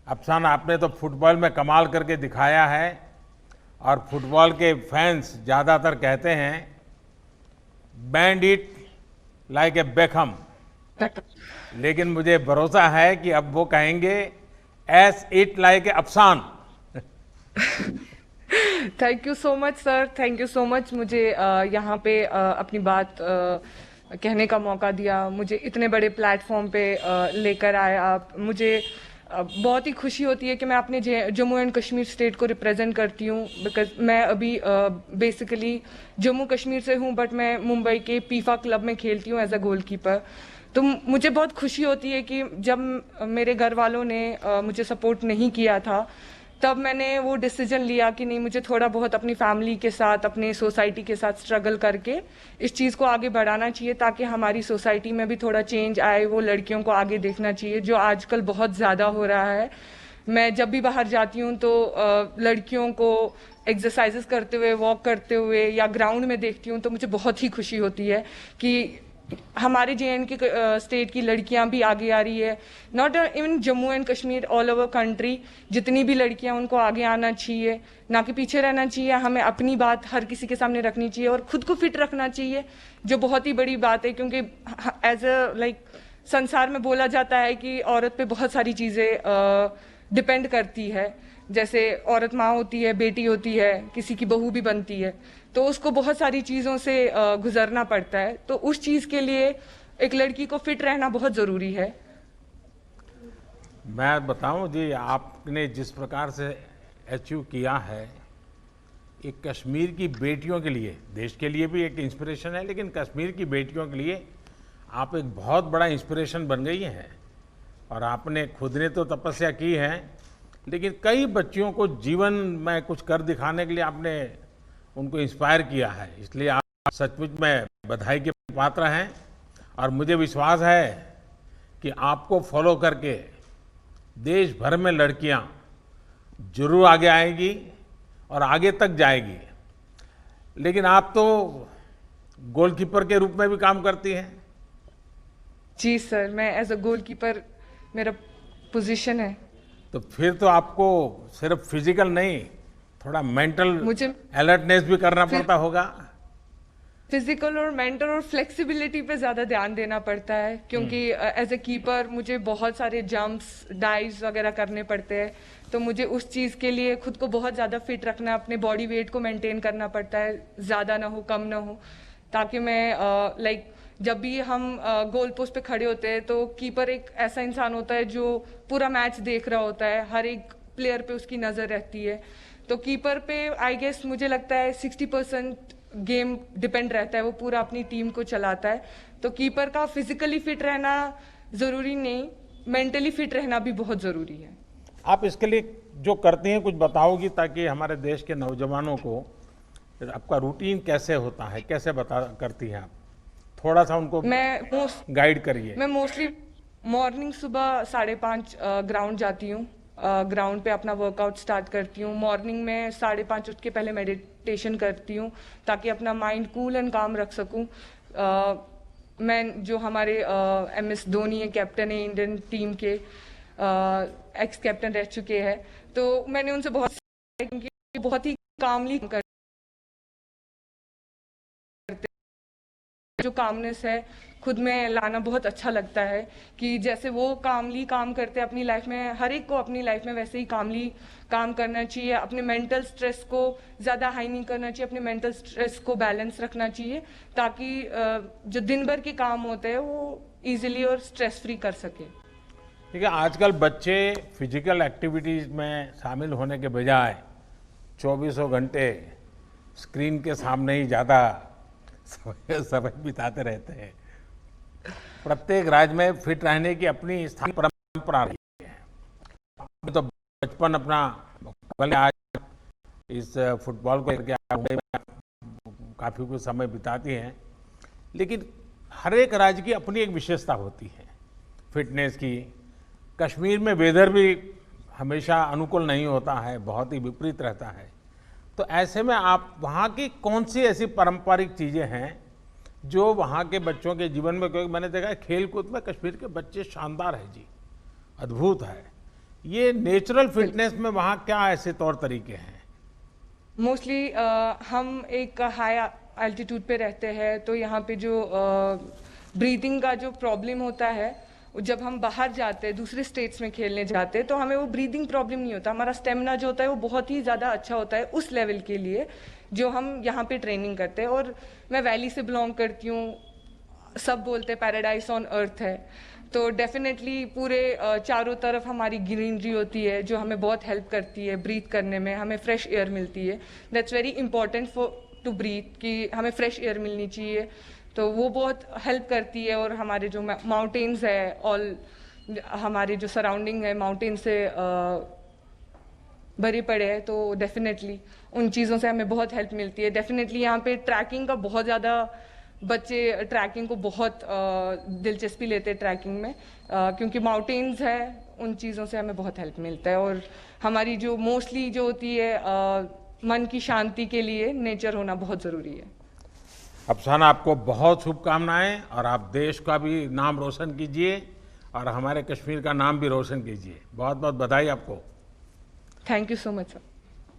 अफसान, आपने तो फुटबॉल में कमाल करके दिखाया है और फुटबॉल के फैंस ज़्यादातर कहते हैं band it like a Beckham, लेकिन मुझे भरोसा है कि अब वो कहेंगे S it like a Afsan. Thank you so much sir, thank you so much. मुझे यहाँ पे अपनी बात कहने का मौका दिया, मुझे इतने बड़े प्लेटफॉर्म पे लेकर आए आप। मुझे बहुत ही खुशी होती है कि मैं अपने जम्मू एंड कश्मीर स्टेट को रिप्रेजेंट करती हूँ, बिकॉज मैं अभी बेसिकली जम्मू कश्मीर से हूँ, बट मैं मुंबई के पीफा क्लब में खेलती हूँ एज अ गोलकीपर। तो मुझे बहुत खुशी होती है कि जब मेरे घर वालों ने मुझे सपोर्ट नहीं किया था, तब मैंने वो डिसीजन लिया कि नहीं, मुझे थोड़ा बहुत अपनी फैमिली के साथ, अपने सोसाइटी के साथ स्ट्रगल करके इस चीज़ को आगे बढ़ाना चाहिए, ताकि हमारी सोसाइटी में भी थोड़ा चेंज आए। वो लड़कियों को आगे देखना चाहिए, जो आजकल बहुत ज़्यादा हो रहा है। मैं जब भी बाहर जाती हूँ तो लड़कियों को एक्सरसाइजेस करते हुए, वॉक करते हुए या ग्राउंड में देखती हूँ, तो मुझे बहुत ही खुशी होती है कि हमारे JNK स्टेट की लड़कियां भी आगे आ रही है। Not even Jammu and Kashmir, all over country जितनी भी लड़कियां, उनको आगे आना चाहिए, ना कि पीछे रहना चाहिए। हमें अपनी बात हर किसी के सामने रखनी चाहिए और खुद को फिट रखना चाहिए, जो बहुत ही बड़ी बात है। क्योंकि एज अ संसार में बोला जाता है कि औरत पे बहुत सारी चीज़ें डिपेंड करती है। जैसे औरत माँ होती है, बेटी होती है, किसी की बहू भी बनती है, तो उसको बहुत सारी चीज़ों से गुजरना पड़ता है। तो उस चीज़ के लिए एक लड़की को फिट रहना बहुत ज़रूरी है। मैं बताऊं जी, आपने जिस प्रकार से अचीव किया है, एक कश्मीर की बेटियों के लिए, देश के लिए भी एक इंस्पिरेशन है, लेकिन कश्मीर की बेटियों के लिए आप एक बहुत बड़ा इंस्पिरेशन बन गई हैं। और आपने खुद ने तो तपस्या की है, लेकिन कई बच्चियों को जीवन में कुछ कर दिखाने के लिए आपने उनको इंस्पायर किया है। इसलिए आप सचमुच में बधाई के पात्र हैं और मुझे विश्वास है कि आपको फॉलो करके देश भर में लड़कियां जरूर आगे आएंगी और आगे तक जाएगी। लेकिन आप तो गोलकीपर के रूप में भी काम करती हैं। जी सर, मैं एज अ गोलकीपर, मेरा पोजीशन है। तो फिर तो आपको सिर्फ फिजिकल नहीं, थोड़ा मेंटल मुझे अलर्टनेस भी करना पड़ता होगा। फिजिकल और मेंटल और फ्लेक्सिबिलिटी पे ज़्यादा ध्यान देना पड़ता है, क्योंकि एज ए कीपर मुझे बहुत सारे जंप्स, डाइव्स वगैरह करने पड़ते हैं। तो मुझे उस चीज़ के लिए खुद को बहुत ज़्यादा फिट रखना, अपने बॉडी वेट को मेंटेन करना पड़ता है, ज़्यादा ना हो कम ना हो, ताकि मैं जब भी हम गोल पोस्ट पे खड़े होते हैं तो कीपर एक ऐसा इंसान होता है जो पूरा मैच देख रहा होता है, हर एक प्लेयर पे उसकी नज़र रहती है। तो कीपर पे आई गेस मुझे लगता है 60% गेम डिपेंड रहता है, वो पूरा अपनी टीम को चलाता है। तो कीपर का फिजिकली फिट रहना ज़रूरी नहीं, मेंटली फिट रहना भी बहुत ज़रूरी है। आप इसके लिए जो करती हैं कुछ बताओगी, ताकि हमारे देश के नौजवानों को आपका रूटीन कैसे होता है, कैसे बता करती हैं आप, थोड़ा सा उनको गाइड करिए। मैं मोस्टली मॉर्निंग सुबह 5:30 ग्राउंड जाती हूँ। ग्राउंड पे अपना वर्कआउट स्टार्ट करती हूँ। मॉर्निंग में 5:30 उठ के पहले मेडिटेशन करती हूँ, ताकि अपना माइंड कूल एंड काम रख सकूँ। मैं जो हमारे MS धोनी है, कैप्टन है इंडियन टीम के, एक्स कैप्टन रह चुके हैं, तो मैंने उनसे बहुत सीखा है, क्योंकि बहुत ही कामली करते, जो कामनेस है खुद में लाना बहुत अच्छा लगता है। कि जैसे वो कामली काम करते हैं अपनी लाइफ में, हर एक को अपनी लाइफ में वैसे ही कामली काम करना चाहिए। अपने मेंटल स्ट्रेस को ज़्यादा हाई नहीं करना चाहिए, अपने मेंटल स्ट्रेस को बैलेंस रखना चाहिए, ताकि जो दिन भर के काम होते हैं वो इजीली और स्ट्रेस फ्री कर सके। ठीक है, आजकल बच्चे फिजिकल एक्टिविटीज़ में शामिल होने के बजाय चौबीसों घंटे स्क्रीन के सामने ही ज़्यादा समय बिताते रहते हैं। प्रत्येक राज्य में फिट रहने की अपनी स्थानीय परंपरा रही है। तो बचपन अपना, भले आज इस फुटबॉल को लेकर मुंबई में काफ़ी कुछ समय बिताती हैं, लेकिन हर एक राज्य की अपनी एक विशेषता होती है फिटनेस की। कश्मीर में वेदर भी हमेशा अनुकूल नहीं होता है, बहुत ही विपरीत रहता है। तो ऐसे में आप वहाँ की कौन सी ऐसी पारंपरिक चीज़ें हैं जो वहाँ के बच्चों के जीवन में, क्योंकि मैंने देखा है खेल कूद में कश्मीर के बच्चे शानदार है जी, अद्भुत है। ये नेचुरल फिटनेस में वहाँ क्या ऐसे तौर तरीके हैं? मोस्टली हम एक हाई एल्टीट्यूड पे रहते हैं, तो यहाँ पे जो ब्रीदिंग का जो प्रॉब्लम होता है, जब हम बाहर जाते हैं दूसरे स्टेट्स में खेलने जाते हैं तो हमें वो ब्रीदिंग प्रॉब्लम नहीं होता। हमारा स्टेमिना जो होता है वो बहुत ही ज़्यादा अच्छा होता है उस लेवल के लिए जो हम यहाँ पे ट्रेनिंग करते हैं। और मैं वैली से बिलोंग करती हूँ, सब बोलते हैं पैराडाइज ऑन अर्थ है, तो डेफिनेटली पूरे चारों तरफ हमारी ग्रीनरी होती है जो हमें बहुत हेल्प करती है ब्रीथ करने में, हमें फ्रेश एयर मिलती है। That's very important for to breathe कि हमें फ्रेश एयर मिलनी चाहिए, तो वो बहुत हेल्प करती है। और हमारे जो माउंटेन्स है, ऑल हमारे जो सराउंडिंग है माउंटेन से भरे पड़े हैं, तो डेफिनेटली उन चीज़ों से हमें बहुत हेल्प मिलती है। डेफिनेटली यहाँ पे ट्रैकिंग का बहुत ज़्यादा, बच्चे ट्रैकिंग को बहुत दिलचस्पी लेते हैं ट्रैकिंग में, क्योंकि माउंटेन्स है, उन चीज़ों से हमें बहुत हेल्प मिलता है। और हमारी जो मोस्टली जो होती है मन की शांति के लिए नेचर होना बहुत ज़रूरी है। अफसाना, आपको बहुत शुभकामनाएं और आप देश का भी नाम रोशन कीजिए और हमारे कश्मीर का नाम भी रोशन कीजिए। बहुत बहुत बधाई आपको। Thank you so much sir.